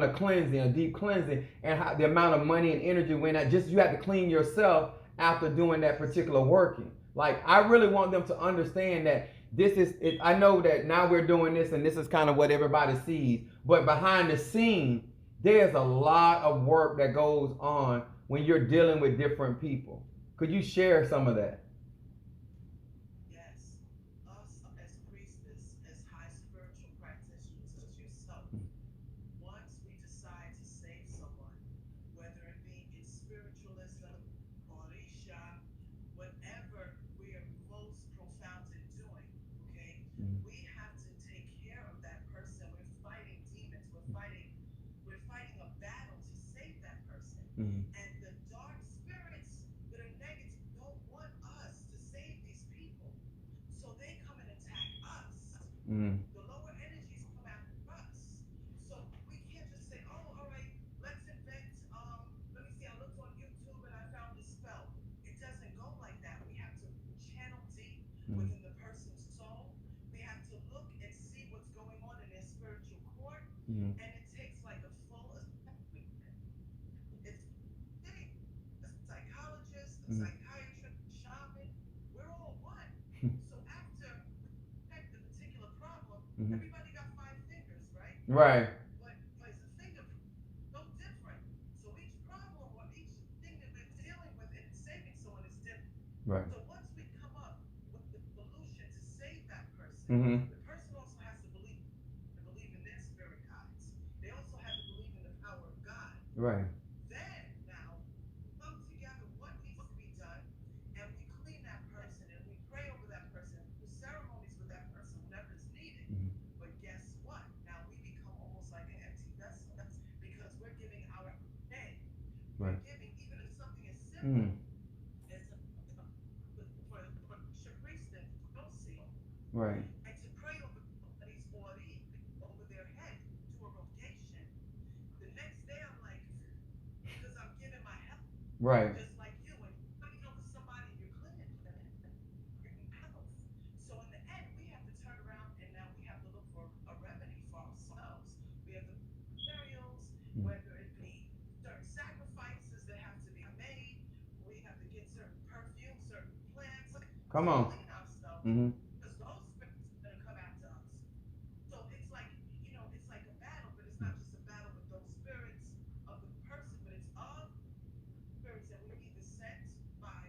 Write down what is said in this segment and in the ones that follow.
a cleansing, a deep cleansing, and how the amount of money and energy went out. Just you have to clean yourself after doing that particular working. Like I really want them to understand that this is. I know that now we're doing this, and this is kind of what everybody sees. But behind the scene, there's a lot of work that goes on when you're dealing with different people. Could you share some of that? Mm-hmm. Mm-hmm. Mm-hmm. Mm-hmm. Right. Right. Mm-hmm. Right. Mm-hmm. Right. Mm. Right. Right. Mm. Come on. Mm-hmm.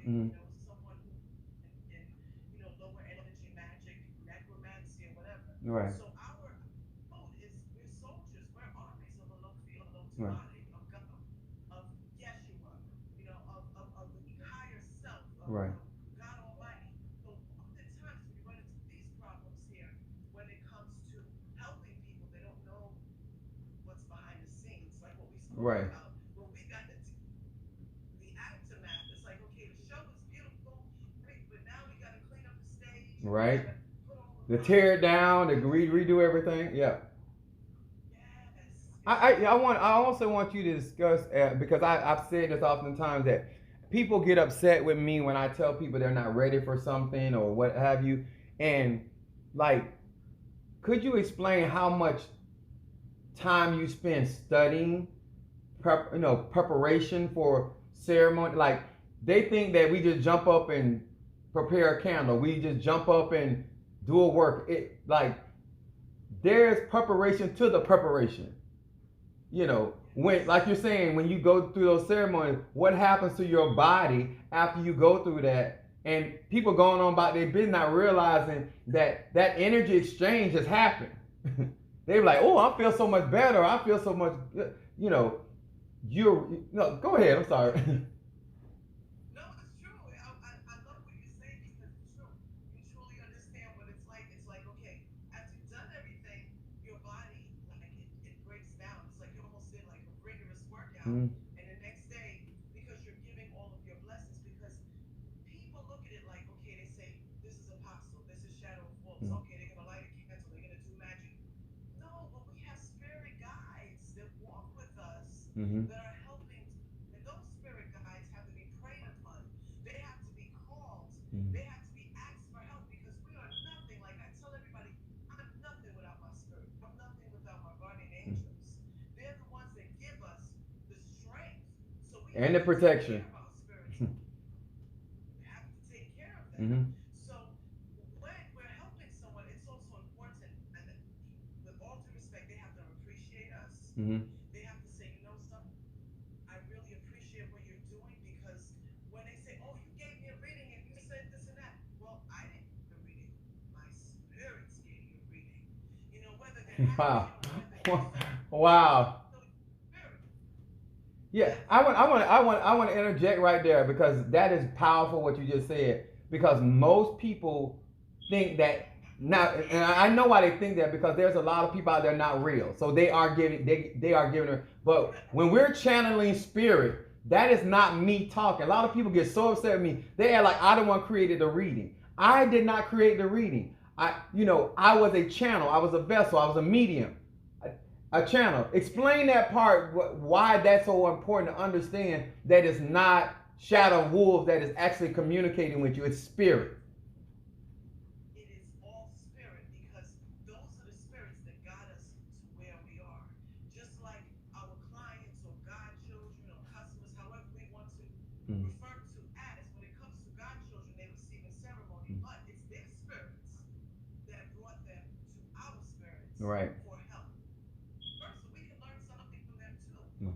Mm-hmm. Right. Right. Right. Right. Right. To tear it down, to redo everything. Yeah. I also want you to discuss because I've said this oftentimes that people get upset with me when I tell people they're not ready for something or what have you, and like, could you explain how much time you spend studying, preparation for ceremony? Like they think that we just jump up and prepare a candle, we just jump up and do a work. It like there's preparation to the preparation. When like you're saying, when you go through those ceremonies, what happens to your body after you go through that, and people going on about their business not realizing that that energy exchange has happened. They're like, oh, I feel so much better, I feel so much good. You're no, go ahead, I'm sorry. Mm-hmm. Mm-hmm. Mm-hmm. And the protection. Mm-hmm. Mm-hmm. Wow. Wow. Yeah, I want to interject right there because that is powerful what you just said. Because most people think that now, and I know why they think that because there's a lot of people out there not real, so they are giving her. But when we're channeling spirit, that is not me talking. A lot of people get so upset with me. They act like I the one created the reading. I did not create the reading. I was a channel. I was a vessel. I was a medium. A channel. Explain that part. Why that's so important to understand that it's not Shadow Wolf that is actually communicating with you. It's spirit. Mm. Right. Mm.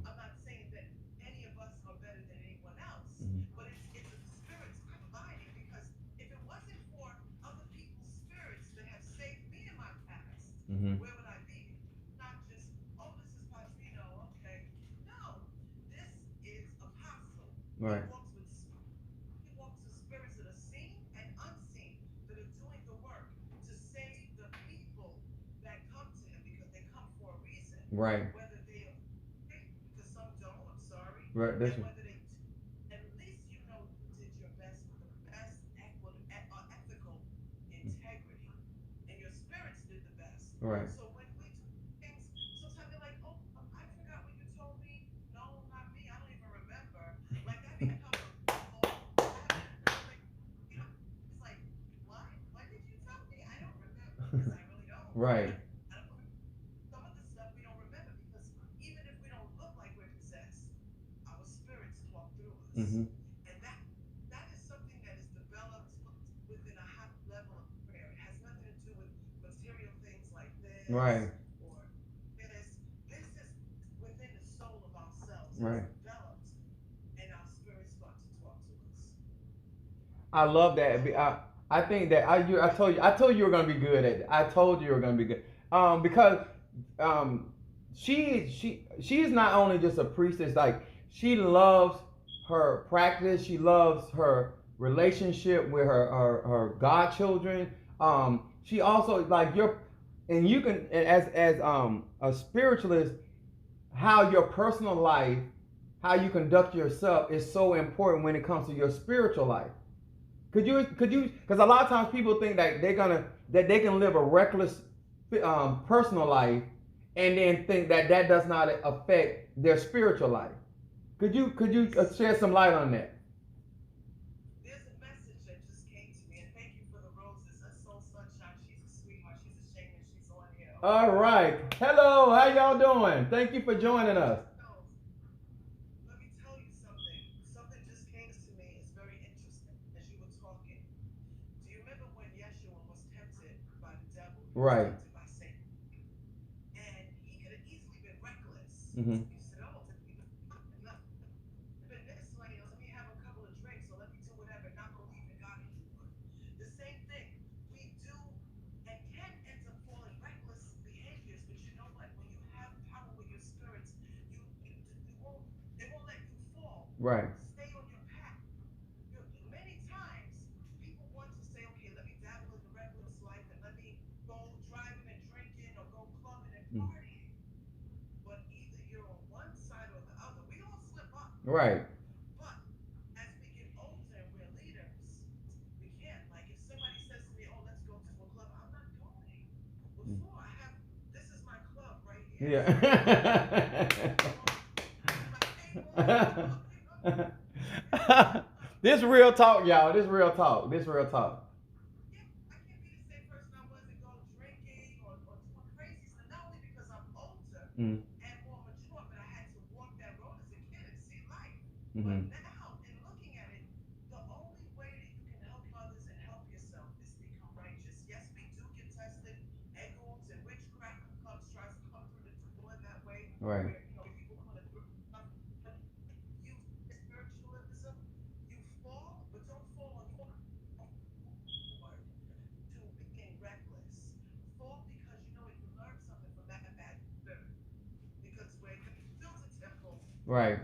Mhm. Mhm. Right. Right. Right. That's right. Right. Mm-hmm. Right. Right. I love that. I think that I told you were gonna be good at it. I told you were gonna be good. Because um she's not only just a priestess, like she loves her practice, she loves her relationship with her godchildren. She also like your and you can as a spiritualist, how your personal life, how you conduct yourself is so important when it comes to your spiritual life. Could you because a lot of times people think that that they can live a reckless personal life and then think that that does not affect their spiritual life. Could you shed some light on that? All right. Hello, how y'all doing? Thank you for joining us. Right. Mm-hmm. Right. Mm. Right. Mm. Yeah. This real talk, y'all. This real talk. This real talk. Mm. Mm-hmm. Right. Right.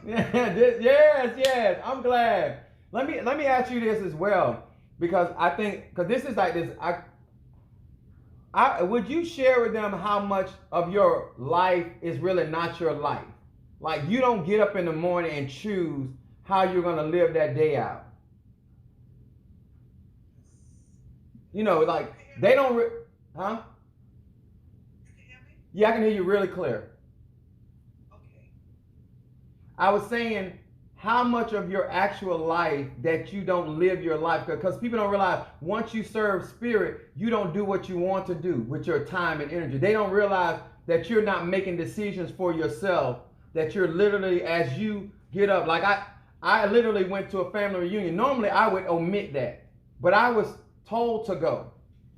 Yeah, yes, yes. I'm glad. Let me ask you this as well, because I think because this is like this. I would you share with them how much of your life is really not your life? Like you don't get up in the morning and choose how you're gonna live that day out. Like they don't. Huh? Yeah, I can hear you really clear. I was saying how much of your actual life that you don't live your life, because people don't realize once you serve spirit, you don't do what you want to do with your time and energy. They don't realize that you're not making decisions for yourself, that you're literally as you get up. Like I literally went to a family reunion. Normally I would omit that, but I was told to go.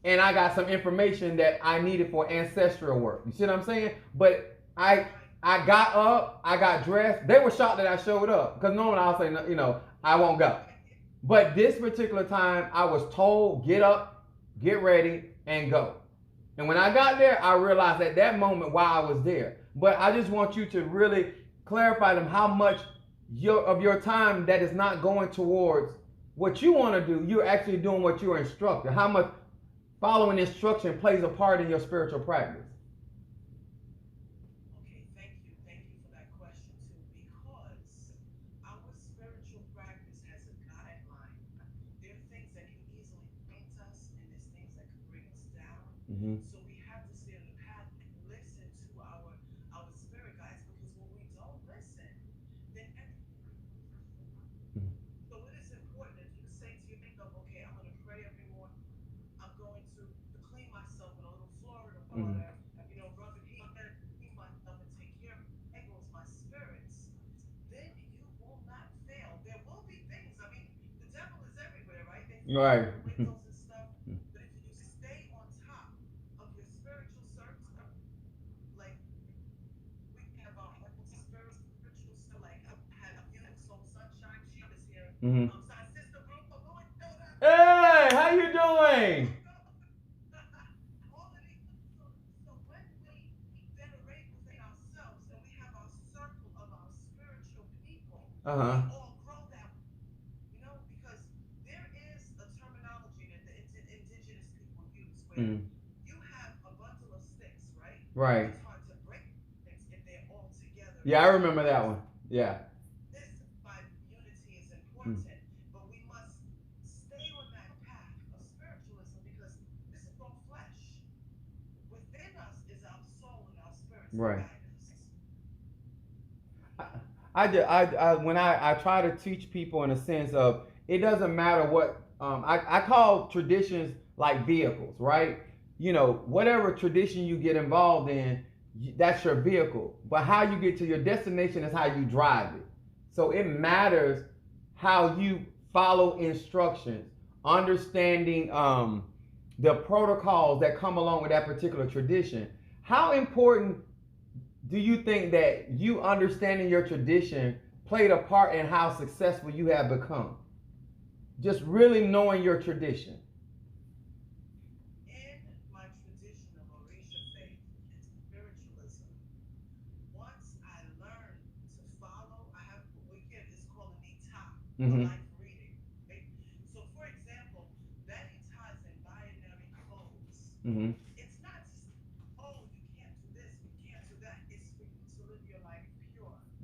And I got some information that I needed for ancestral work. You see what I'm saying? But I got up, I got dressed. They were shocked that I showed up because normally I'll say, I won't go. But this particular time, I was told, get up, get ready, and go. And when I got there, I realized at that moment why I was there. But I just want you to really clarify them how much of your time that is not going towards what you want to do, you're actually doing what you're instructed. How much following instruction plays a part in your spiritual practice. Mm-hmm. Mm-hmm. Right. Mm-hmm. Hey, how you doing? Uh huh. Mm. Right. Yeah, I remember that one. Yeah. Mm. Right. When I try to teach people in a sense of it doesn't matter what I call traditions like vehicles, right? Whatever tradition you get involved in, that's your vehicle. But how you get to your destination is how you drive it. So it matters how you follow instructions, understanding the protocols that come along with that particular tradition. How important do you think that you understanding your tradition played a part in how successful you have become? Just really knowing your tradition. Mm-hmm. Mm-hmm.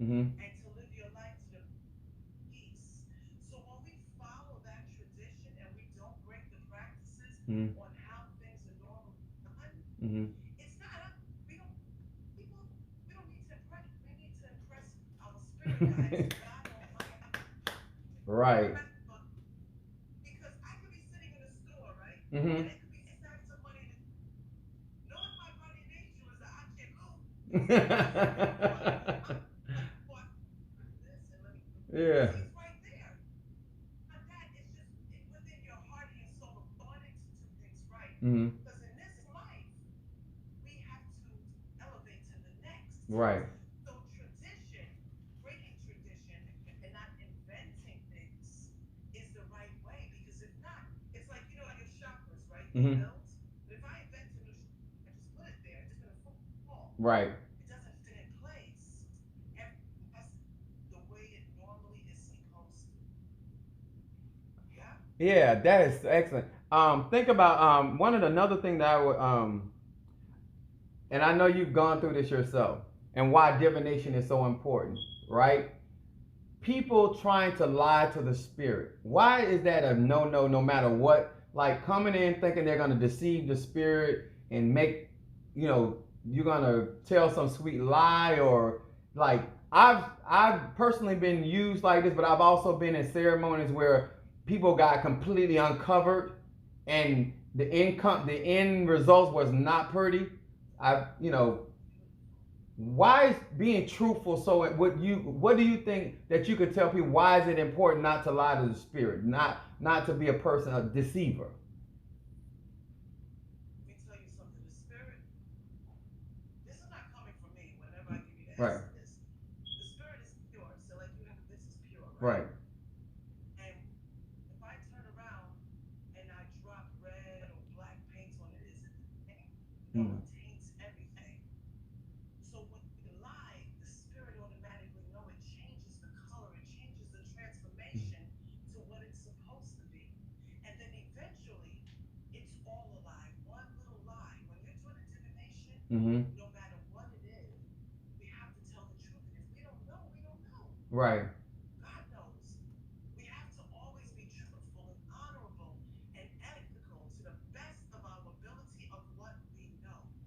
Mm-hmm. Mm-hmm. Mm-hmm. Right. Mm-hmm. Yeah. Mm-hmm. Right. Mm-hmm. Right. Yeah, that is excellent. Think about one of the another thing that I would and I know you've gone through this yourself, and why divination is so important, right? People trying to lie to the spirit. Why is that a no no matter what? Like coming in thinking they're gonna deceive the spirit and make, you're gonna tell some sweet lie, or like I've personally been used like this, but I've also been in ceremonies where people got completely uncovered and the end results was not pretty. Why is being truthful so what do you think that you could tell people? Why is it important not to lie to the spirit, not to be a person, a deceiver? Right. Right. Mm. Mm-hmm. Right.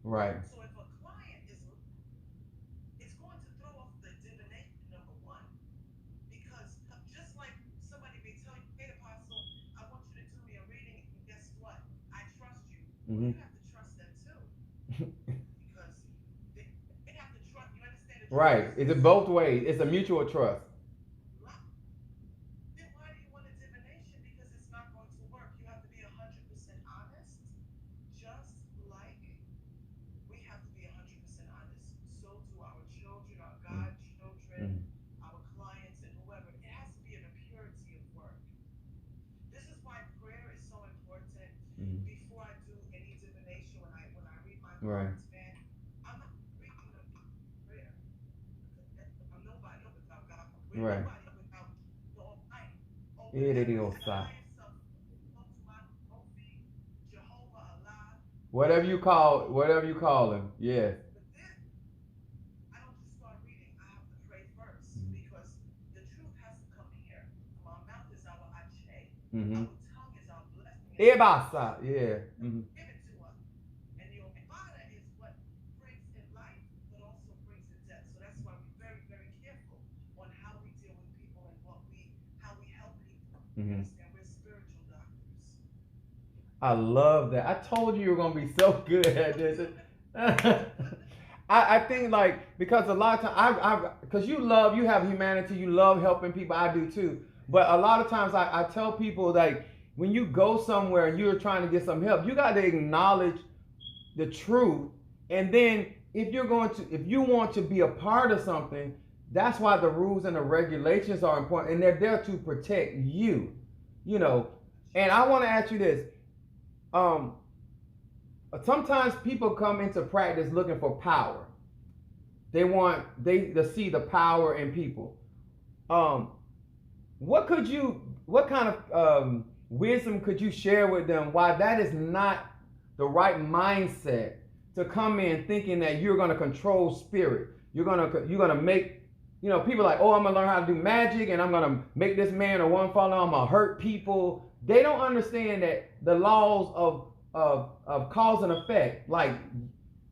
Right. Mm-hmm. Right. It's both ways. It's a mutual trust. Mm-hmm. Mm-hmm. Right. Right. Idiosa. Whatever you call him. Yes. Mm-hmm. Ibasa. Yeah. Mm-hmm. Mm-hmm. I love that. I told you were gonna be so good at this. I think like because a lot of times because you have humanity, you love helping people. I do too. But a lot of times I tell people like when you go somewhere and you're trying to get some help, you got to acknowledge the truth, and then if you want to be a part of something, that's why the rules and the regulations are important, and they're there to protect you. You know, and I want to ask you this. Um, Sometimes people come into practice looking for power. They see the power in people. Um, what kind of wisdom could you share with them why that is not the right mindset to come in thinking that you're going to control spirit? You're gonna make, people like, oh, I'm gonna learn how to do magic and I'm gonna make this man or one follow. I'm gonna hurt people. They don't understand that the laws of cause and effect. Like,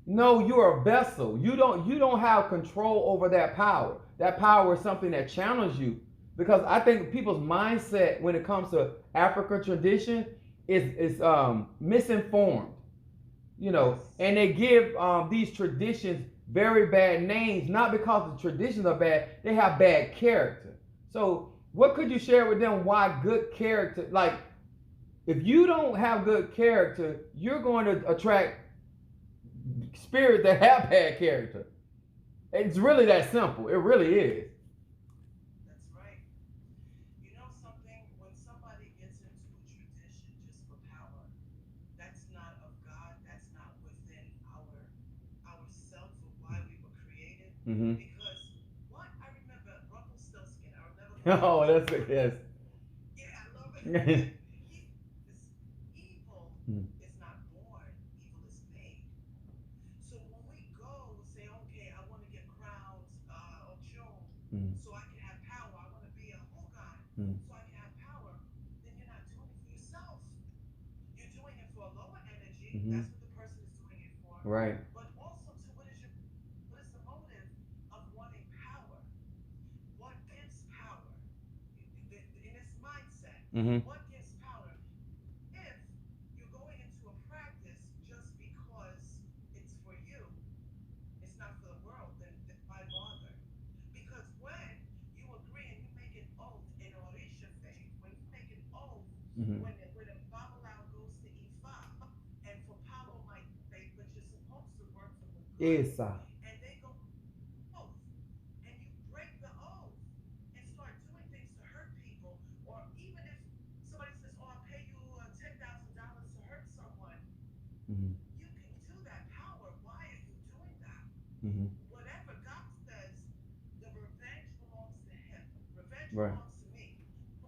no, you're a vessel. You don't have control over that power. That power is something that channels you. Because I think people's mindset when it comes to Africa tradition is misinformed, you know, and they give these traditions very bad names, not because the traditions are bad, they have bad character. So, what could you share with them why good character, like, if you don't have good character, you're going to attract spirits that have bad character. It's really that simple. It really is. That's right. You know something? When somebody gets into a tradition just for power, that's not of God. That's not within our self of why we were created. Mm-hmm. Because what I remember, Rumpelstiltskin. I'll never forget Oh, this that's it. story. Yes. Yeah, I love it. He is evil is not born. Evil is made. So when we go say, okay, I want to get crowned Ochun Mm-hmm. so I can have power. I want to be a Hogan so I can have power. Then you're not doing it for yourself. You're doing it for a lower energy. Mm-hmm. That's what the person is doing it for. Right. But also to what is the motive of wanting power? What gives power? In this mindset, Mm-hmm. what gives power? If you're going into a practice just because it's for you, it's not for the world, then why bother? Because when you agree and you make an oath in Orisha faith, when you make an oath, Mm-hmm. when a Babalawo goes to Ifa, and for Palo my faith, but you're supposed to work for the good, Esa. and they go oath, and you break the oath and start doing things to hurt people, or even if somebody says, "Oh, I'll pay you $10,000 to hurt someone," Mm-hmm. you can do that power. Why are you doing that? Mm-hmm. Whatever God says, the revenge belongs to Him. Revenge Right. belongs to me.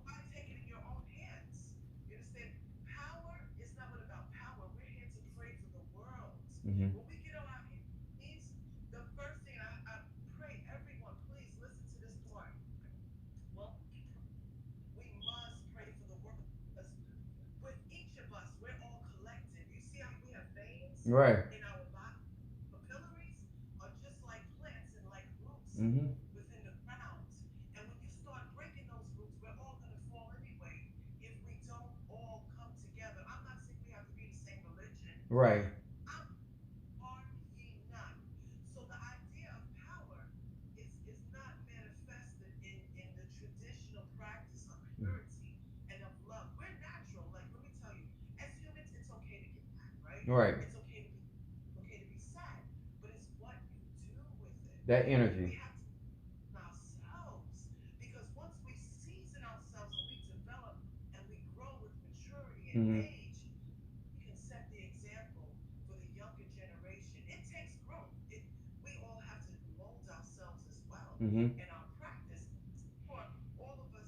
Why take it in your own hands? You understand? Power is not what about power. We're here to pray for the world. Mm-hmm. When we get on our knees, the first thing I pray, everyone, please listen to this part. Well, we must pray for the world. Because with each of us, we're all collective. You see how we have veins Right. in our body? Capillaries are just like plants and like roots Mm-hmm. within the ground. And when you start breaking those roots, we're all going to fall anyway if we don't all come together. I'm not saying we have to be the same religion, Right. but I'm are ye not. So the idea of power is not manifested in the traditional practice of purity and of love. We're natural. Like let me tell you, as humans, it's okay to get mad, right? Right. It's okay to be sad, but it's what you do with it. That energy. We have to ourselves because once we season ourselves and we develop and we grow with maturity and Mm-hmm. age, we can set the example for the younger generation. It takes growth. We all have to mold ourselves as well Mm-hmm. in our practice. For all of us,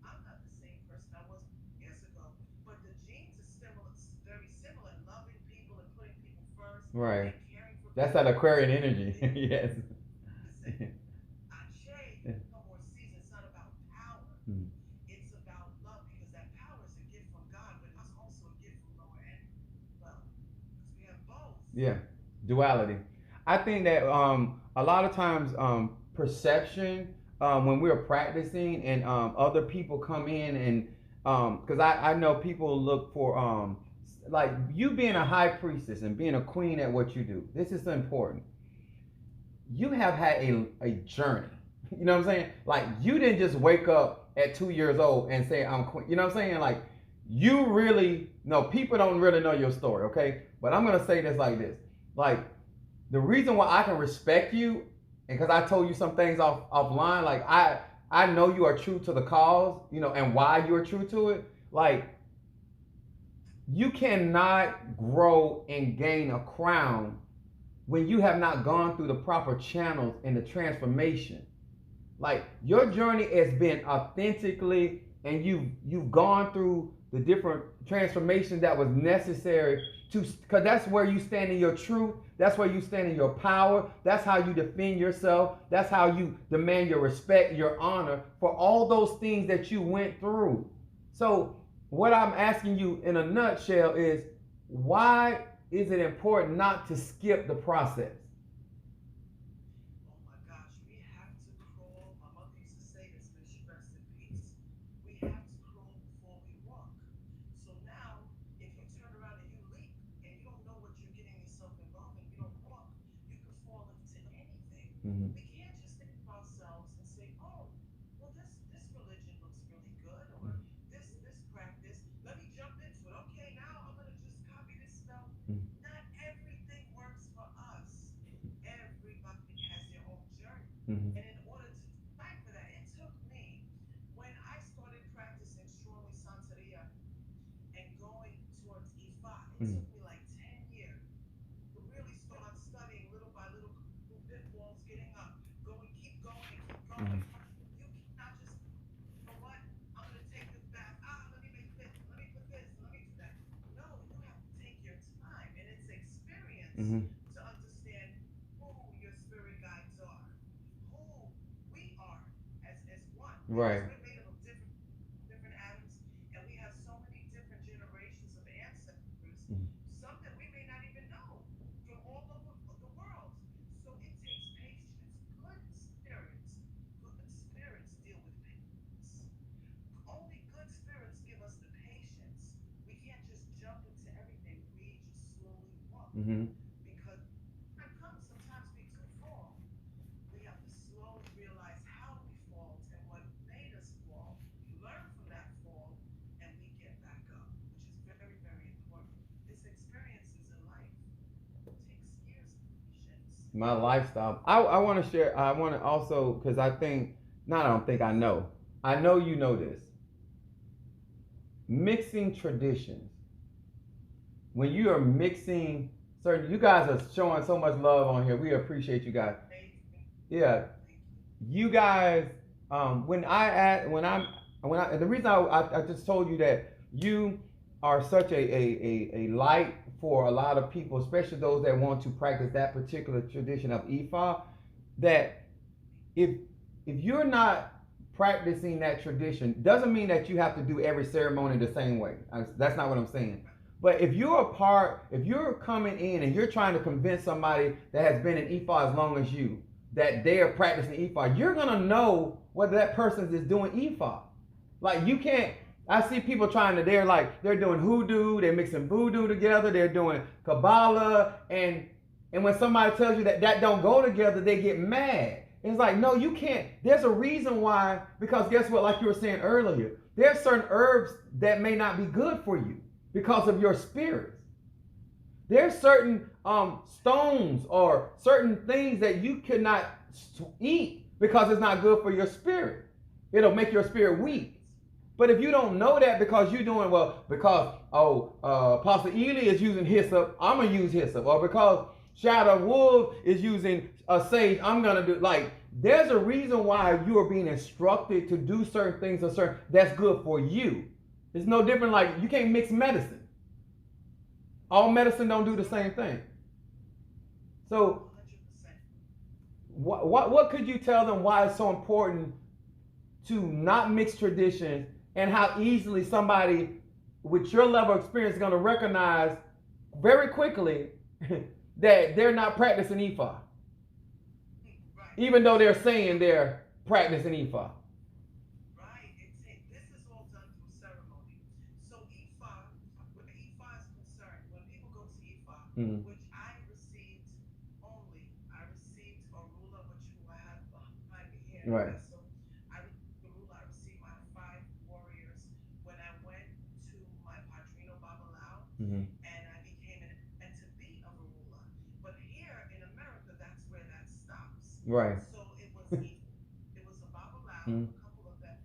I'm not the same person I was years ago, but the genes are similar, very similar. Loving people and putting people first Right. and caring for That's that people. Aquarian energy. Yes. Listen, Ashe, no more season. It's not about power. Mm. It's about love because that power is a gift from God, but it's also a gift from lower end. Well, because we have both. Yeah. Duality. I think that a lot of times perception when we're practicing and other people come in and because I know people look for like you being a high priestess and being a queen at what you do. This is important. You have had a journey. You know what I'm saying? Like you didn't just wake up at 2 years old and say I'm queen. You know what I'm saying? Like you really no people don't really know your story, okay? But I'm gonna say this like this. Like the reason why I can respect you, and because I told you some things offline, like I know you are true to the cause, you know, and why you are true to it. Like you cannot grow and gain a crown when you have not gone through the proper channels in the transformation. Like your journey has been authentically, and you've gone through the different transformations that was necessary to, because that's where you stand in your truth. That's where you stand in your power. That's how you defend yourself. That's how you demand your respect, your honor for all those things that you went through. So what I'm asking you in a nutshell is why is it important not to skip the process? Oh my gosh, we have to crawl. My mother used to say this, may she rest in peace. We have to crawl before we walk. So now Mm-hmm. to understand who your spirit guides are, who we are as one, because Right. we're made up of different atoms, and we have so many different generations of ancestors, Mm-hmm. some that we may not even know from all over the world. So it takes patience. Good spirits deal with patience. Only good spirits give us the patience. We can't just jump into everything. We just slowly walk Mm-hmm. because time comes, sometimes we do fall. We have to slowly realize how we fall and what made us fall. We learn from that fall and we get back up, which is very, very important. It's experiences in life. It takes years of patience. My lifestyle. I want to share. I want to also because I think. Not. I don't think I know. I know you know this. Mixing traditions. When you are mixing certain, you guys are showing so much love on here. We appreciate you guys. Amazing. Yeah, Thank you. you guys. When the reason I just told you that you are such a light for a lot of people, especially those that want to practice that particular tradition of Ifa. That if if you're not practicing that tradition, doesn't mean that you have to do every ceremony the same way. That's not what I'm saying. But if you're coming in and you're trying to convince somebody that has been in Ifa as long as you that they are practicing Ifa, you're gonna know whether that person is doing Ifa. Like you can't. I see people trying to. They're doing hoodoo. They're mixing voodoo together. They're doing Kabbalah, and when somebody tells you that that don't go together, they get mad. It's like, no, you can't. There's a reason why. Because guess what? Like you were saying earlier, there's certain herbs that may not be good for you because of your spirits. There's certain stones or certain things that you cannot eat because it's not good for your spirit. It'll make your spirit weak. But if you don't know that because you're doing well, because Pastor Ely is using hyssop, I'm gonna use hyssop, or because Shadow Wolf is using a sage, I'm gonna do like. There's a reason why you are being instructed to do certain things or certain that's good for you. It's no different. Like you can't mix medicine. All medicine don't do the same thing. So 100%. what could you tell them why it's so important to not mix traditions and how easily somebody with your level of experience is going to recognize very quickly that they're not practicing Ifa, Right. even though they're saying they're practicing Ifa. Right. This is all done through ceremony. So Ifa, where Ifa is concerned, when people go to Ifa, Mm-hmm. which I received a ruler, which who I have behind me here in the Right. vessel. I received the ruler. I received my 5 warriors when I went to my Padrino Babalao, Mm-hmm. and I became and to be a ruler. But here in America, that's where that stops. Right. So it was a Babalao, Mm-hmm. a couple of them,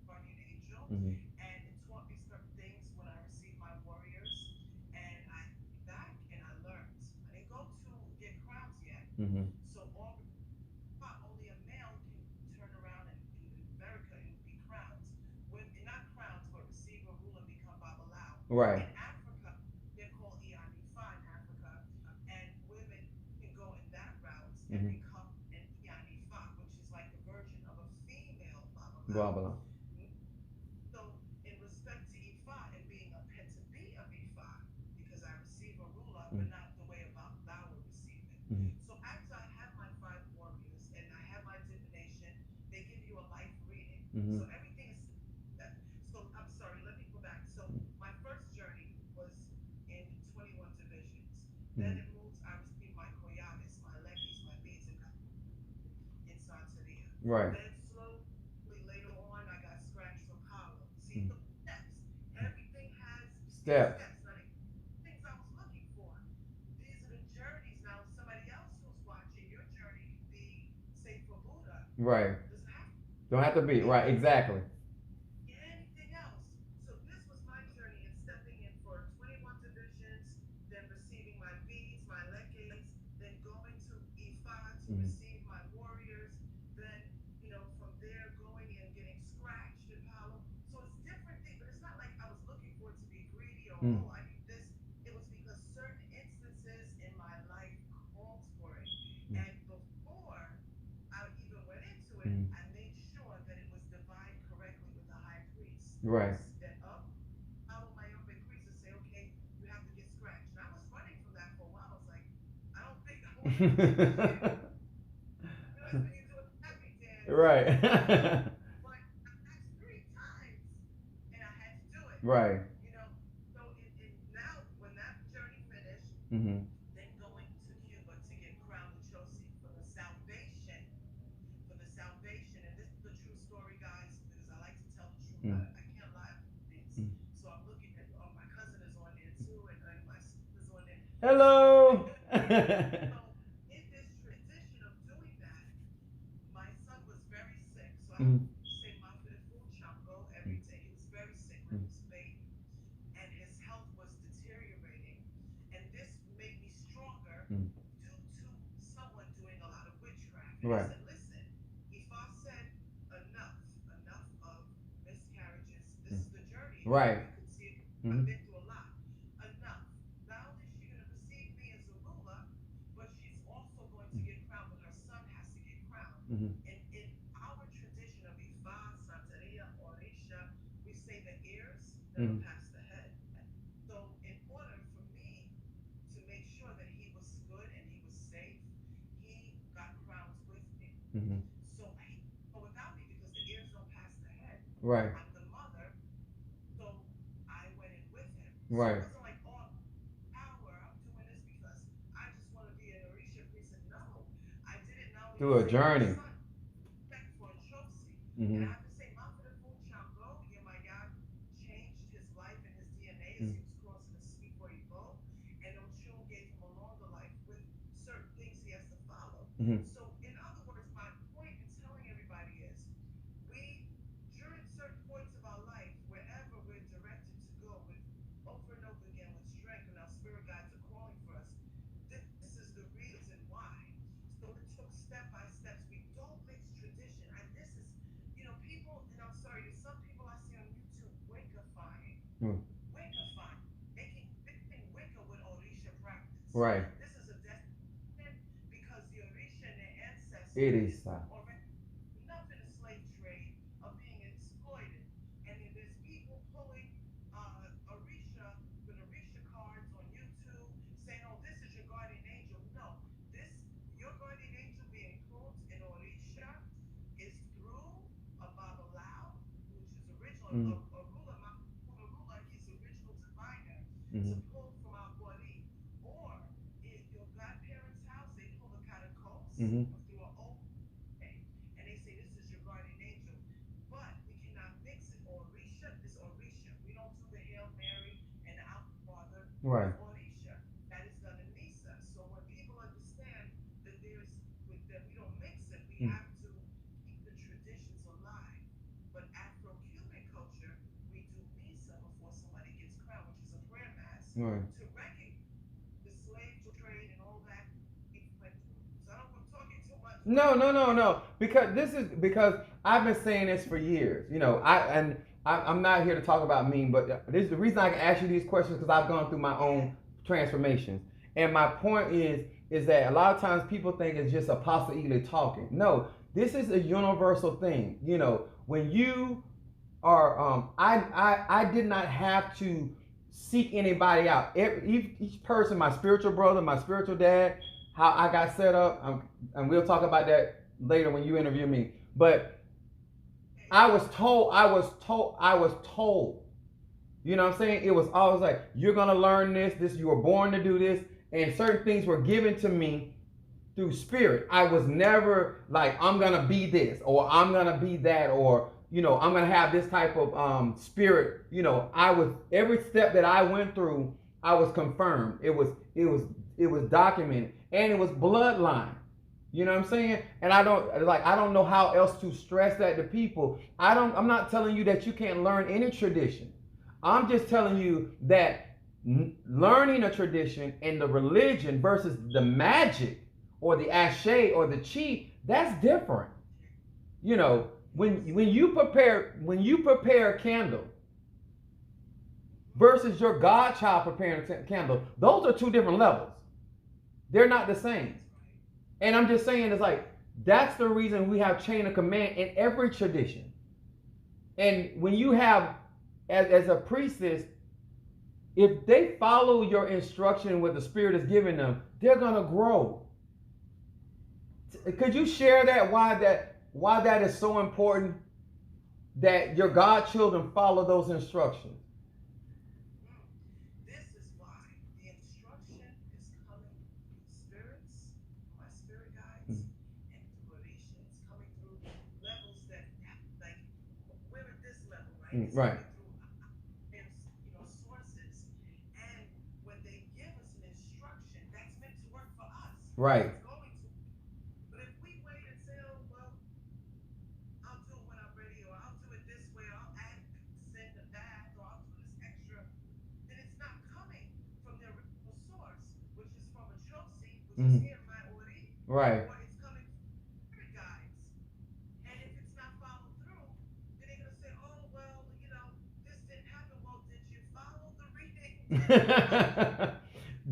guardian angel, Mm-hmm. and it taught me certain things when I received my warriors, and I came back and I learned. I didn't go to get crowns yet, Mm-hmm. so only a male can turn around and in America it would be crowns. Not crowns, but receive a rule and become Babalao. Right. In Africa, they're called Ianifa in Africa, and women can go in that route and Mm-hmm. become an Ianifa, which is like the version of a female Blah Babalao. blah. So, in respect to Ifa and being a pet to be of Ifa, because I receive a ruler, but not the way about thou will receive it. Mm-hmm. So, after I have my 5 warriors and I have my divination, they give you a life reading. Mm-hmm. So, everything is that. So, I'm sorry, let me go back. So, my first journey was in 21 divisions. Then Mm-hmm. it moves, I received my koyanis, my leggies, my beads, and in Santeria. Right. Then slowly later on, I got scratched from Harlem. See Mm-hmm. the steps. Everything has its Steps. steps. Now, things I was looking for. These are the journeys. Now, somebody else who's watching, your journey can be, say, for Buddha. Right. Doesn't have to Don't have to be right. Exactly. be anything else. So this was my journey in stepping in for 21 divisions, then receiving my beads, my legates, then going to Ifa to Mm-hmm. receive my warriors, then from there going and getting scratched in Palo. So it's different things, but it's not like I was looking for it to be greedy or Mm-hmm. I need this. It was because certain instances in my life Right. Step up, follow my open crease and say, okay, you have to get scratched. And I was running from that for a while. I was like, I don't think I want to do this yet. You know, it's when you do a happy dance. Right. But I asked 3 times and I had to do it. Right. You know, so now when that journey finished, Mhm. then going to Cuba to get crowned with Josie for the salvation. And this is a true story, guys, because I like to tell the truth. Mm. I can't lie about things. Mm. So I'm looking at, oh, my cousin is on there too, and my sister's on there. Hello. So in this transition of doing that, my son was very sick. So I Mhm. say my food go every day. He was very sick when he was a baby, and his health was deteriorating. And this made me stronger Mm. due to someone doing a lot of witchcraft. And Right. I said, listen, if I said enough of miscarriages, this is the journey. Right. You can see it. I've Mhm. been through a lot. Enough. Not only is she going to receive me as a ruler, but she's also going to get crowned, but her son has to get crowned. Mhm. And in our tradition of Ifa, Santeria, Orisha, we say the ears never Mhm. pass the head. So in order for me to make sure that he was good and he was safe, he got crowns with me. Mhm. So he go without me because the ears don't pass the head. Right. I'm the mother, so I went in with him. So it Right. wasn't like, oh, power, I'm doing this because I just want to be an Orisha priest. No, I did it not only Through a to save my journey. son, but for Josie. And Mhm. I have to say, Mafia Chango, my God, changed his life and his DNA as Mm. he was crossing the sea for Evo. And Ochun gave him a longer life with certain things he has to follow. Mhm. So, in other words, my point in telling everybody is we, during certain points of our life, wherever we're directed to go, with over and over again with strength, and our spirit guides are calling for us, this is the reason why. So it took step by steps. We don't mix tradition. And this is, people, and I'm sorry, there's some people I see on YouTube wickifying, Mm. mixing Wicca with Orisha practice. Right. This is a destination because the Orisha and their It ancestors is. already enough in the slave trade of being exploited. And then there's people pulling Orisha with Orisha cards on YouTube saying, oh, this is your guardian angel. No, your guardian angel being pulled in Orisha is through a Babalao, which is original, Mhm. a ruler, he's original diviner, to Mhm. pull from our body. Or if your godparents' house, they pull a catacomb Mhm. through an old thing, and they say this is your guardian angel. But we cannot mix it. Orisha is Orisha. We don't do the Hail Mary and the Our Father Right. with Orisha. That is done in Misa. So when people understand that that we don't mix it, we Mm. have to keep the traditions alive. But Afro-Cuban culture, we do Misa before somebody gets crowned, which is a prayer mass, Right. to recognize the slave trade and all that we went through. So I don't want talking too much. No. Because I've been saying this for years. I'm not here to talk about me, but this is the reason I can ask you these questions because I've gone through my own transformations. And my point is that a lot of times people think it's just Apostle Ely talking. No, this is a universal thing. When you are, I did not have to seek anybody out. Each person, my spiritual brother, my spiritual dad, how I got set up, and we'll talk about that later when you interview me. But I was told. You know what I'm saying? It was always like, you're gonna learn this. You were born to do this, and certain things were given to me through spirit. I was never like, I'm gonna be this or I'm gonna be that, or I'm gonna have this type of spirit. I was, every step that I went through, I was confirmed. It was documented, and it was bloodline. You know what I'm saying? And I don't know how else to stress that to people. I'm not telling you that you can't learn any tradition. I'm just telling you that learning a tradition and the religion versus the magic or the ashe or the chi, that's different. When you prepare a candle versus your godchild preparing a candle, those are two different levels. They're not the same. And I'm just saying, it's like, that's the reason we have chain of command in every tradition. And when you have as a priestess, if they follow your instruction, what the Spirit is giving them, they're gonna grow. Could you share that? Why that is so important that your godchildren follow those instructions? This is why the instruction is coming through spirits, my spirit guides, Mm. and through Orisha. It's coming through levels that, like, we're at this level, right? It's Right, coming through, sources. And when they give us an instruction, that's meant to work for us. right. It's going to. But if we wait and say, oh, well, I'll do it when I'm ready, or I'll do it this way, or I'll add send a that, or I'll do this extra, then it's not coming from the original source, which is from a Josie, which is Mhm. here in my Ori, Right. or it's coming from spirit guides. And if it's not followed through, then they're gonna say, oh well, this didn't happen. Well, did you follow the reading?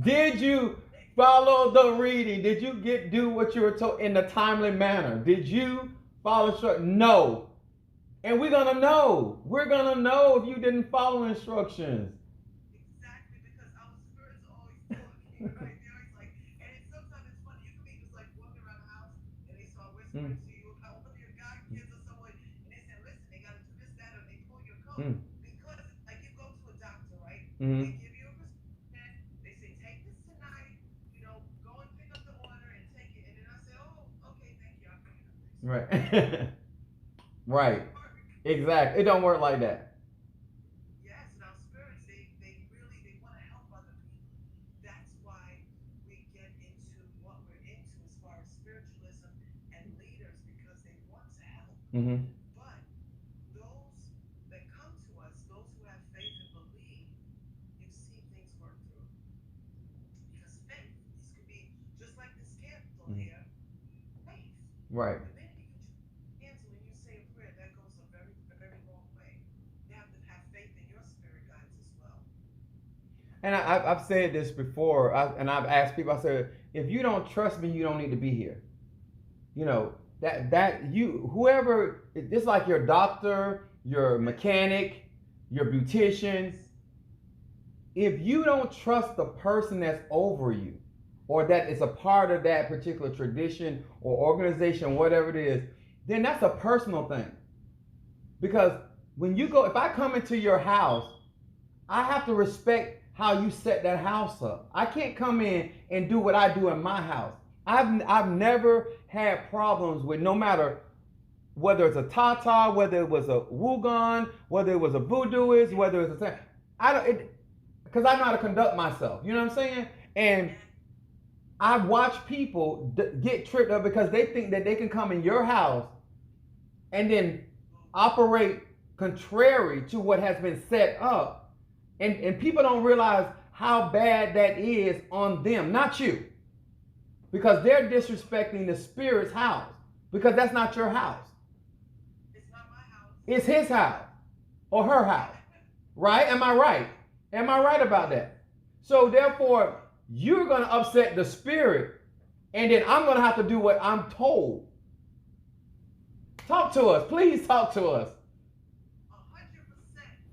Did you follow the reading? Did you do what you were told in a timely manner? Did you follow instructions? No. And we're gonna know. We're gonna know if you didn't follow instructions. Exactly, because our spirits are always talking, right? They're always like, and sometimes it's funny. You can be just like walking around the house, and they start whispering Mm, to you about one of your god kids or someone, and they say, "Listen, they got to do this, that," or they pull your coat mm, because, like, you go to a doctor, right? They mm. give you a prescription. They say, "Take this tonight. Go and pick up the order and take it." And then I say, "Oh, okay, thank you. I'll pick it up next week." Right. Right. Doesn't work. Exactly. It don't work like that. Yes, and our spirits, they really they want to help other people. That's why we get into what we're into as far as spiritualism and leaders, because they want to help. Hmm. But those that come to us, those who have faith and believe, you see things work through. Because faith, this could be just like this candle Hmm. here, faith. Right. The minute you cancel and you say a prayer, that goes a very, very long way. You have to have faith in your spirit guides as well. And I've said this before, and I've asked people. I said, if you don't trust me, you don't need to be here. You know that you whoever it's like your doctor, your mechanic, your beautician. If you don't trust the person that's over you, or that is a part of that particular tradition or organization, whatever it is, then that's a personal thing. Because when you go, if I come into your house, I have to respect how you set that house up. I can't come in and do what I do in my house. I've never had problems with, no matter whether it's a Tata, whether it was a Wugon, whether it was a Voodooist, whether it's a, I don't it, because I know how to conduct myself. You know what I'm saying? And I watch people get tripped up because they think that they can come in your house and then operate contrary to what has been set up. And people don't realize how bad that is on them, not you. Because they're disrespecting the spirit's house. Because that's not your house. It's not my house. It's his house or her house. Right? Am I right? Am I right about that? So therefore, you're going to upset the spirit, and then I'm going to have to do what I'm told. Talk to us. Please talk to us. 100%,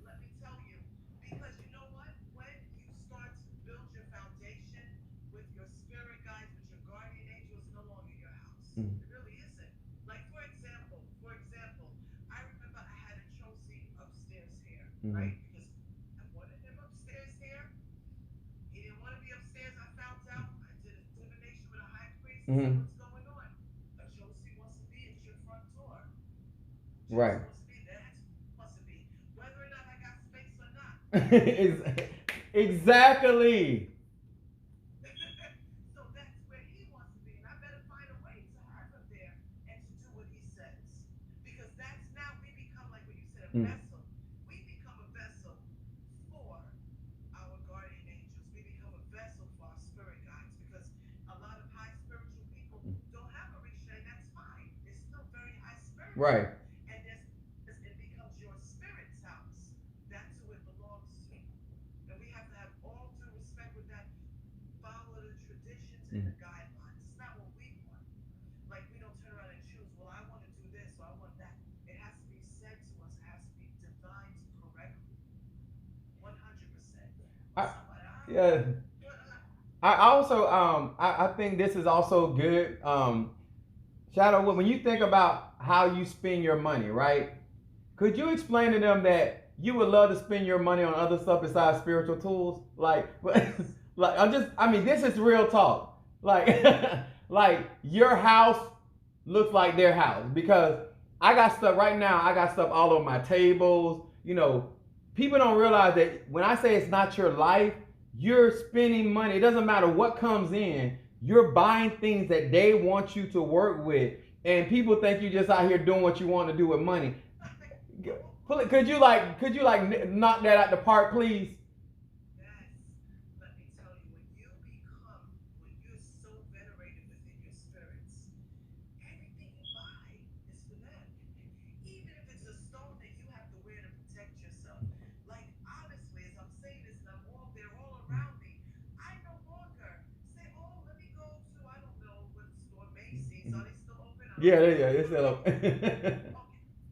let me tell you. Because you know what? When you start to build your foundation with your spirit guides, with your guardian angels, it's no longer your house. Mm. It really isn't. Like, for example, I remember I had a Chelsea upstairs here, Mm-hmm. right? Because I wanted him upstairs here. He didn't want to be upstairs. I found out. I did a divination with a high priest and said, Mm-hmm. what's going on? A Josie wants to be at your front door. Right. Josie wants to be there. That's wants to be. Whether or not I got space or not. Exactly. So that's where he wants to be. And I better find a way to have him there and to do what he says. Because that's now we become, like what you said, a Mm. vessel. We become a vessel for our guardian angels. We become a vessel for our spirit guides, because a lot of high spiritual people don't have a Risha, and that's fine. They're still very high spiritual. Right. And it becomes your spirit's house. That's who it belongs to. And we have to have all due respect with that. Follow the traditions and Mm. the guidelines. It's not what we want. Like, we don't turn around and choose, well, I want to do this or I want that. It has to be said to us. It has to be divined correctly. I, So yeah. I also I think this is also good. Shadow, when you think about how you spend your money, right? Could you explain to them that you would love to spend your money on other stuff besides spiritual tools? Like, yes, like I mean, this is real talk. Like, like your house looks like their house because I got stuff right now. I got stuff all over my tables. You know, people don't realize that when I say it's not your life, you're spending money. It doesn't matter what comes in. You're buying things that they want you to work with, and people think you just out here doing what you want to do with money. Could you like knock that out the park, please? yes. Let me tell you, when you're so venerated within your spirits, everything you buy is for them. Even if it's a stone that you have to wear to protect yourself. Like, honestly, as I'm saying this and they're all around me, I no longer say, oh, let me go to, I don't know what store, Macy's. Are they still open? I don't Yeah, know. there you go. It's But still okay, up.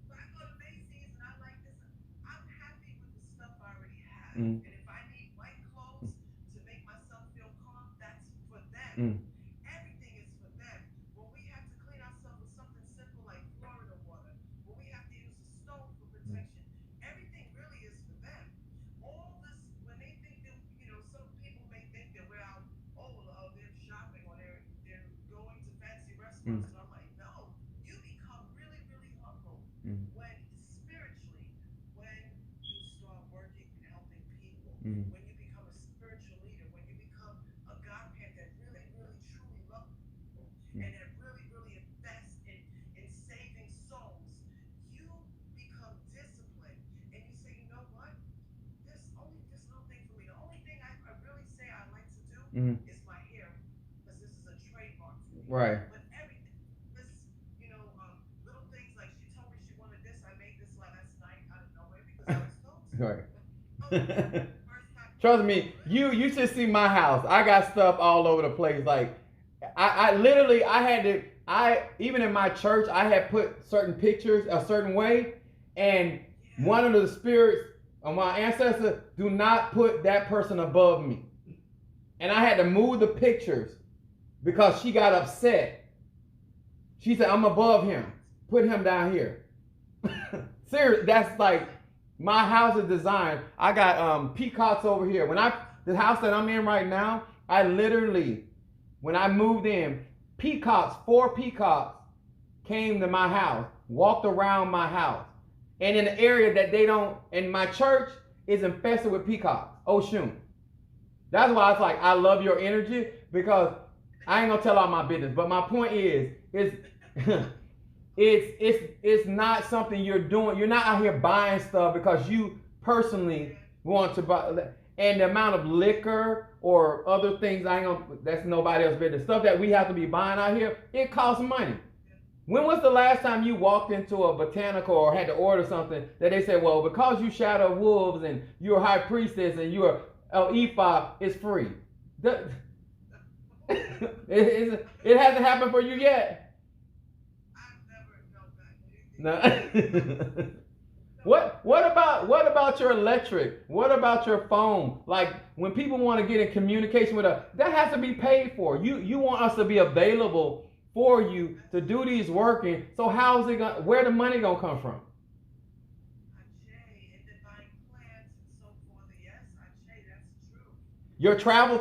but I go to Macy's and I like this. I'm happy with the stuff I already have. Mm, And if I need white clothes to make myself feel calm, that's for them. mm, Everything is for them. When we have to clean ourselves with something simple like Florida water, when we have to use a stove for mm. protection, everything really is for them. All this, when they think that, some people may think that we're out, they're shopping or they're going to fancy Mm, restaurants. And I'm like, no, you become really, really humble mm, when spiritually, when you start working and helping people, mm, when you become a spiritual leader, when you become a godparent that really, really, truly loves people mm, and that really, really invests in saving souls, you become disciplined and you say, you know what? This little thing for me. The only thing I really say I like to do mm. is my hair because this is a trademark for me. Right. But everything, this, little things like she told me she wanted this. I made this last night out of nowhere because I was told to. Right. Told to. First time. Trust me, you should see my house. I got stuff all over the place. Like I literally I had to I even in my church I had put certain pictures a certain way, and Yeah. one of the spirits of my ancestor do not put that person above me. And I had to move the pictures because she got upset. She said, I'm above him. Put him down here. Seriously, that's like my house is designed. I got peacocks over here. The house that I'm in right now, I literally when I moved in, four peacocks came to my house, walked around my house. And in the area that they don't, and my church is infested with peacocks. Oshun. That's why it's like I love your energy because I ain't gonna tell all my business. But my point is, it's not something you're doing. You're not out here buying stuff because you personally want to buy. And the amount of liquor or other things, I ain't gonna. That's nobody else's business. Stuff that we have to be buying out here, it costs money. When was the last time you walked into a botanical or had to order something that they said, well, because you shadow wolves and you're a high priestess and you're El Ifa, it's free? It hasn't happened for you yet. I've never known that. No. No. What about your electric? What about your phone? Like when people want to get in communication with us, that has to be paid for. You want us to be available for you to do these working. So how's it going? Where the money gonna come from? Ajay, and divine plans and so forth. Yes, Ajay, that's true. Your travel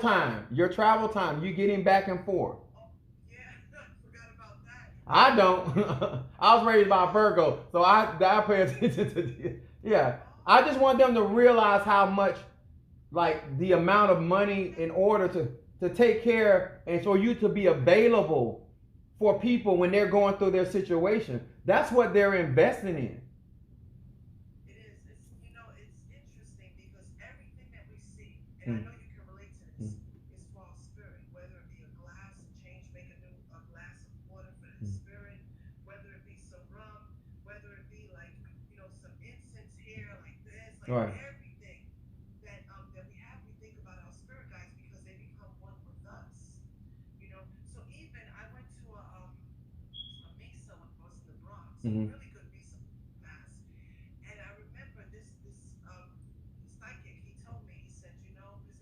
time, you getting back and forth. Oh, yeah, I forgot about that. I don't. I was raised by a Virgo, so I pay attention to this. Yeah. I just want them to realize how much, like, the amount of money in order to take care and for you to be available for people when they're going through their situation. That's what they're investing in. It is. It's interesting because everything that we see, and I Mm, know you can relate to mm, this, is false spirit. Whether it be a glass, make a glass of water for the mm. spirit. Whether it be some rum, whether it be like some incense here, like this, like Right. everything that we have, we think about our spirit guides because they become one with us. So even I went to a mesa across in the Bronx, a Mm-hmm. really good mesa mass. And I remember this psychic. He told me, he said, is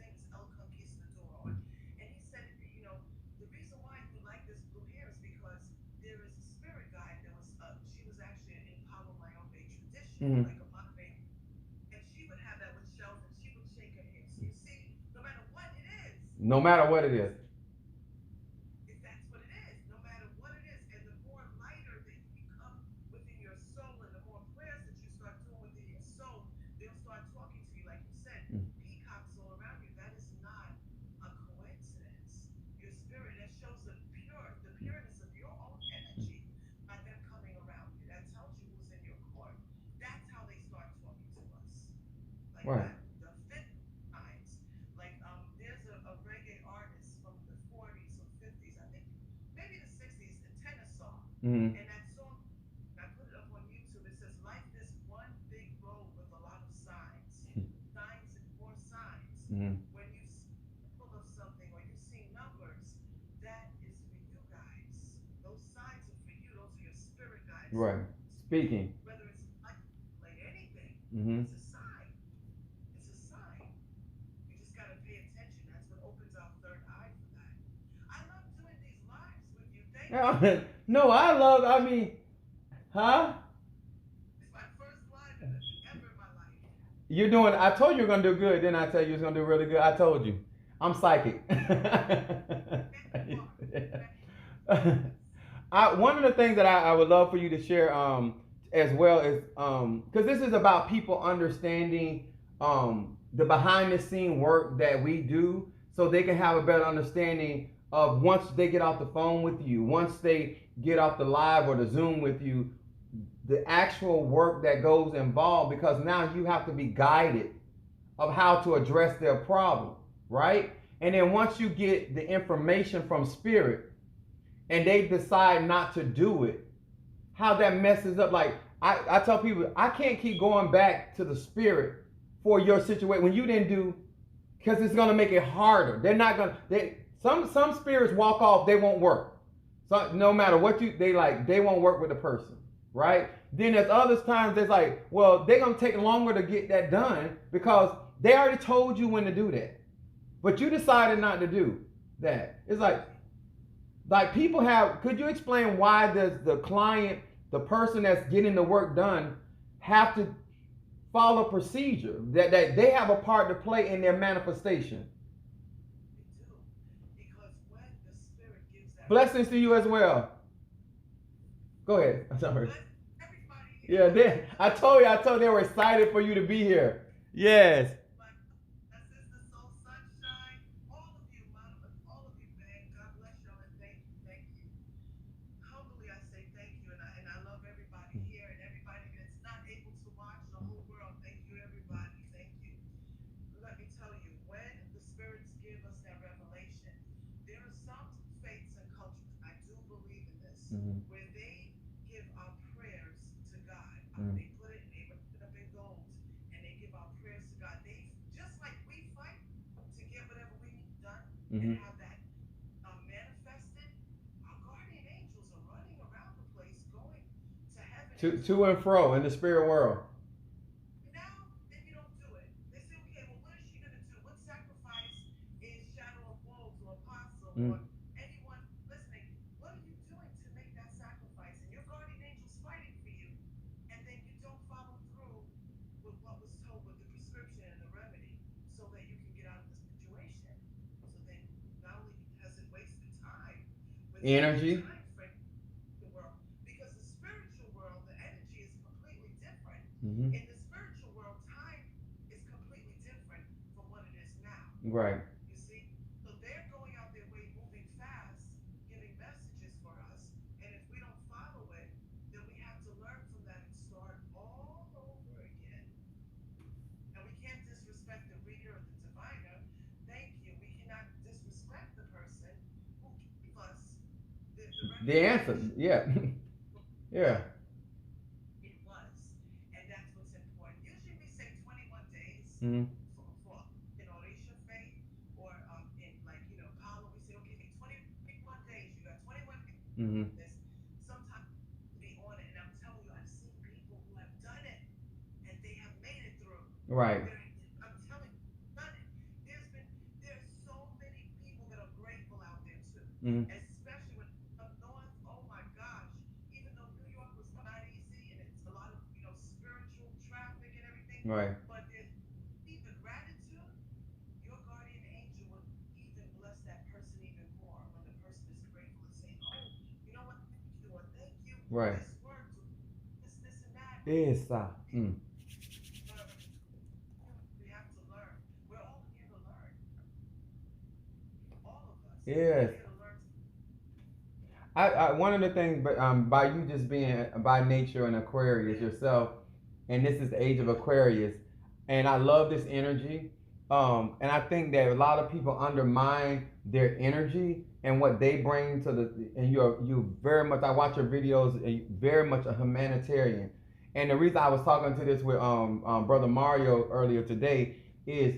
Mhm. like a moderator, and she would have that with shells, and she would shake her head. So you see, no matter what it is, No matter what it is. if that's what it is, no matter what it is, and the more lighter that you become within your soul, and the more prayers that you start doing within your soul, they'll start talking to you, like you said, Mm. peacocks all around you. That is not a coincidence. Your spirit, that shows the pureness of your own energy by them coming around you. That tells you who's in your court. That's how they start talking to us, like Right. that. The fifth times, like there's a reggae artist from the 40s or 50s, I think, maybe the 60s, a tenor song, Mhm. and that song, I put it up on YouTube. It says, "Life is one big road with a lot of signs, signs and more signs." Mhm. When you see full of something or you see numbers, that is for you guys. Those signs are for you. Those are your spirit guides. Right. Speaking. Whether it's like anything, Mhm. it's a sign. It's a sign. You just got to pay attention. That's what opens our third eye for that. I love doing these lives with you. Thank you. No, I mean, huh? It's my first live ever in my life. You're doing, I told you you're going to do good. Then I tell you it's going to do really good. I told you. I'm psychic. Thank you. One of the things that I would love for you to share as well is because this is about people understanding the behind the scene work that we do so they can have a better understanding of once they get off the phone with you, once they get off the live or the Zoom with you, the actual work that goes involved, because now you have to be guided of how to address their problem, right? And then once you get the information from spirit and they decide not to do it, how that messes up. Like I tell people, I can't keep going back to the spirit for your situation when you didn't do, because it's gonna make it harder. They're not gonna. Some spirits walk off. They won't work. So no matter what they won't work with the person, right? Then there's others times that's like, well, they're gonna take longer to get that done because they already told you when to do that, but you decided not to do that. It's like people have. Could you explain why does the client, the person that's getting the work done, have to follow procedure that they have a part to play in their manifestation? They do. Because when the spirit gives that Blessings to you as well. Go ahead. I'm sorry. bless everybody. Yeah, I told they were excited for you to be here. Yes. My sister Soul Sunshine, all of you, Monica, all of you, man. God bless y'all and thank you, thank you. Humbly I say thank you, and I love everybody here and everybody that's not able to watch the whole world. Thank you, everybody. Thank you. Let me tell you, when the spirits give us that revelation, there are some faiths and cultures, I do believe in this, Mhm. where they give our prayers to God. Mhm. They put it, they wrap it up in gold, and they give our prayers to God. They just like we fight to get whatever we need done and Mhm. have that manifested. Our guardian angels are running around the place, going to heaven and To and fro in the spirit world. now, if you don't do it, they say, okay, well, what is she going to do? What sacrifice is Shadow of Wolves or Apostle Mm. or anyone listening? What are you doing to make that sacrifice? And your guardian angel's fighting for you, and then you don't follow through with what was told with the prescription and the remedy so that you can get out of the situation. So then not only has it wasted time within that Energy. time frame, the world, because the spiritual world, the energy is completely different. Mhm. In the spiritual world, time is completely different from what it is now. Right. You see? So they're going out their way, moving fast, giving messages for us. And if we don't follow it, then we have to learn from that and start all over again. And we can't disrespect the reader or the diviner. Thank you. We cannot disrespect the person who gave us the The answer. revelation. Yeah. Yeah. It was. And that's what's important. Usually we say 21 days Mhm. for Orisha faith, or in, like, Palo, we say, okay, 21 days. You got 21 days Mhm. for this. Sometimes be on it. And I'm telling you, I've seen people who have done it and they have made it through. Right. I'm telling you, done it. There's so many people that are grateful out there too. Mhm. Especially when up north, oh my gosh, even though New York was not easy and it's a lot of, spiritual Right. But there's even gratitude, your guardian angel will even bless that person even more when the person is grateful and saying, "Oh, you know what? Thank you, or thank you. Right. This worked, or this, and that." Esa. People learn. We have to learn. We're all here to learn. All of us. We're Yes. here to learn. One of the things, but by you just being by nature an Aquarius yourself, and this is the age of Aquarius, and I love this energy. And I think that a lot of people undermine their energy and what they bring to the. And you very much. I watch your videos. And you're very much a humanitarian. And the reason I was talking to this with brother Mario earlier today is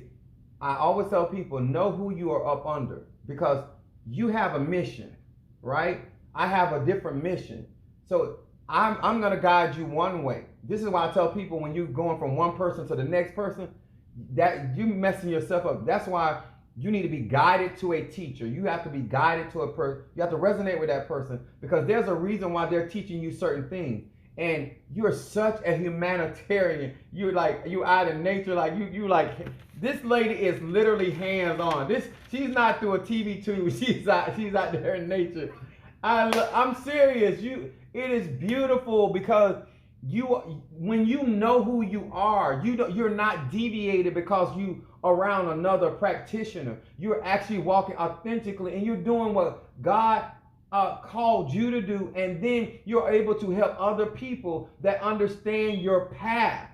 I always tell people know who you are up under because you have a mission, right? I have a different mission. So I'm gonna guide you one way. This is why I tell people when you're going from one person to the next person, that you messing yourself up. That's why you need to be guided to a teacher. You have to be guided to a person. You have to resonate with that person because there's a reason why they're teaching you certain things. And you're such a humanitarian. You're like you out in nature. Like you like this lady is literally hands on. This she's not through a TV tube. She's out there in nature. I'm serious. It is beautiful because you when you know who you are, you're not deviated because you around another practitioner. You're actually walking authentically and you're doing what God called you to do, and then you're able to help other people that understand your path.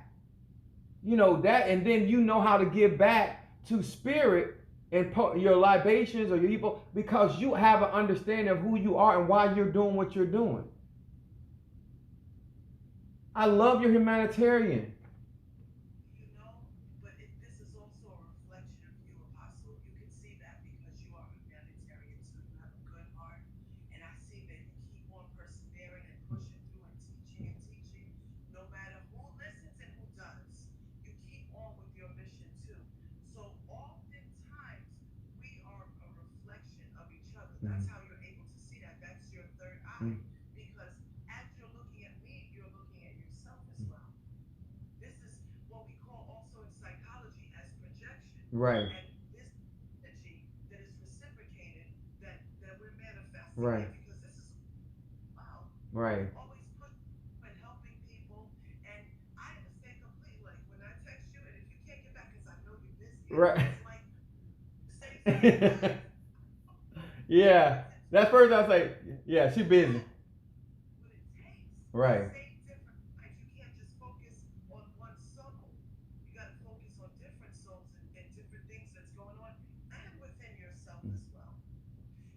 You know that, and then you know how to give back to spirit and your libations or your people because you have an understanding of who you are and why you're doing what you're doing. I love your humanitarian. You know, but this is also a reflection of you, Apostle. You can see that because you are humanitarian too. You have a good heart, and I see that you keep on persevering and pushing through and teaching, no matter who listens and who does. You keep on with your mission too. So oftentimes we are a reflection of each other. That's how you're able to see that. That's your third eye. Because as you're looking at me, you're looking at yourself as well. This is what we call also in psychology as projection. Right. And this energy that is reciprocated that we're manifesting Right. here because this is wow. Right. Always pushing and helping people. And I understand completely. Like when I text you and if you can't get back because I know you're busy, Right. it's like say something like Yeah. That first I say, yeah, she busy. what it takes. Right. Say different things. You can't just focus on one soul. You got to focus on different souls and different things that's going on and within yourself as well.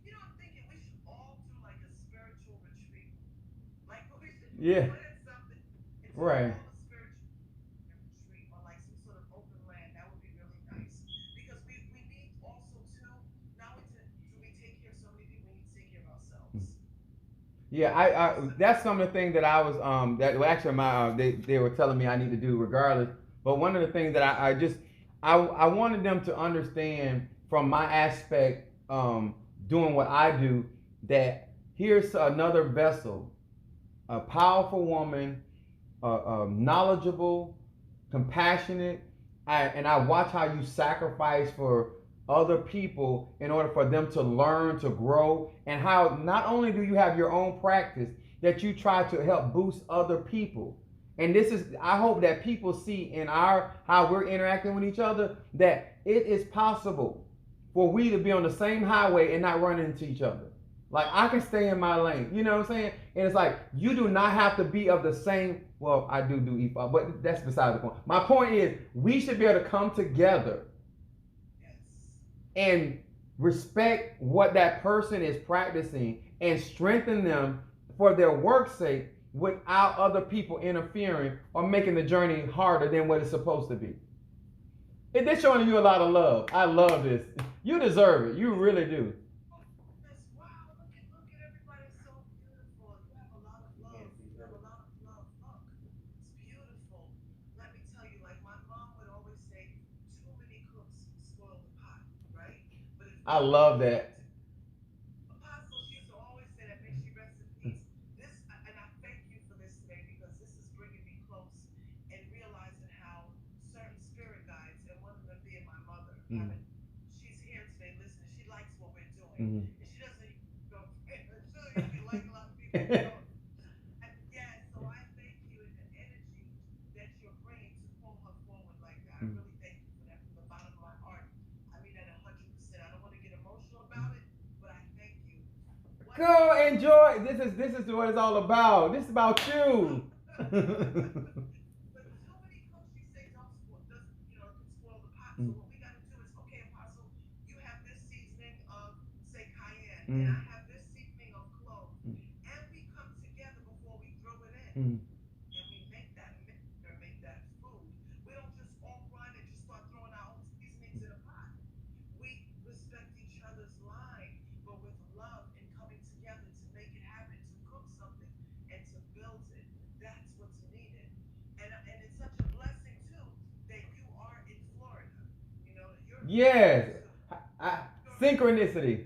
You know, I'm thinking we should all do like a spiritual retreat. Like we should Yeah. plan something and do Right. all the spiritual retreat on like some sort of open land. That would be really nice because we need also to not only do we take care of so many people, we need to take care of ourselves. Yeah, I that's some of the things that I was that well, actually my they were telling me I need to do regardless. But one of the things that I just I wanted them to understand from my aspect doing what I do that here's another vessel, a powerful woman, knowledgeable, compassionate, and I watch how you sacrifice for other people in order for them to learn, to grow, and how not only do you have your own practice, that you try to help boost other people. And this is, I hope that people see in our how we're interacting with each other that it is possible for we to be on the same highway and not run into each other. Like I can stay in my lane, you know what I'm saying? And it's like you do not have to be of the same. Well, I do EFOP, but that's beside the point. My point is we should be able to come together Yes. and respect what that person is practicing and strengthen them for their work's sake without other people interfering or making the journey harder than what it's supposed to be. They're showing you a lot of love. I love this. You deserve it. You really do. Yes, wow, look at everybody so beautiful. You have a lot of love. You have a lot of love. Look, it's beautiful. Let me tell you, like my mom would always say, too many cooks spoil the pot, right? But if I we all love came that. to Apostle, she used to always say that, may she rest in peace. This, and I thank you for this today because this is bringing me close and realizing how Mhm. she's here today listening. She likes what we're doing. Mhm. And she doesn't go, she like a lot of people who don't. Yeah, so I thank you and the energy that you're bringing to pull her forward like that. I Mhm. really thank you for that from the bottom of my heart. I mean that 100%. I don't want to get emotional about it, but I thank you. What Go else? enjoy. This is what it's all about. This is about you. But too many coaches say don't spoil, does it can spoil the pot. So Mm, what we got to do is, okay, Apostle, you have this seasoning of say cayenne, and I mm, have this seasoning of cloves, mm, and we come together before we throw it in mm. and we make that mixture, make that food. We don't just all run and just start throwing our own seasonings in a pot. We respect each other's line, but with love and coming together to make it happen, to cook something and to build it. That's what's needed. And it's such a blessing too that you are in Florida. You're in Florida Yes. too. I, You're in synchronicity.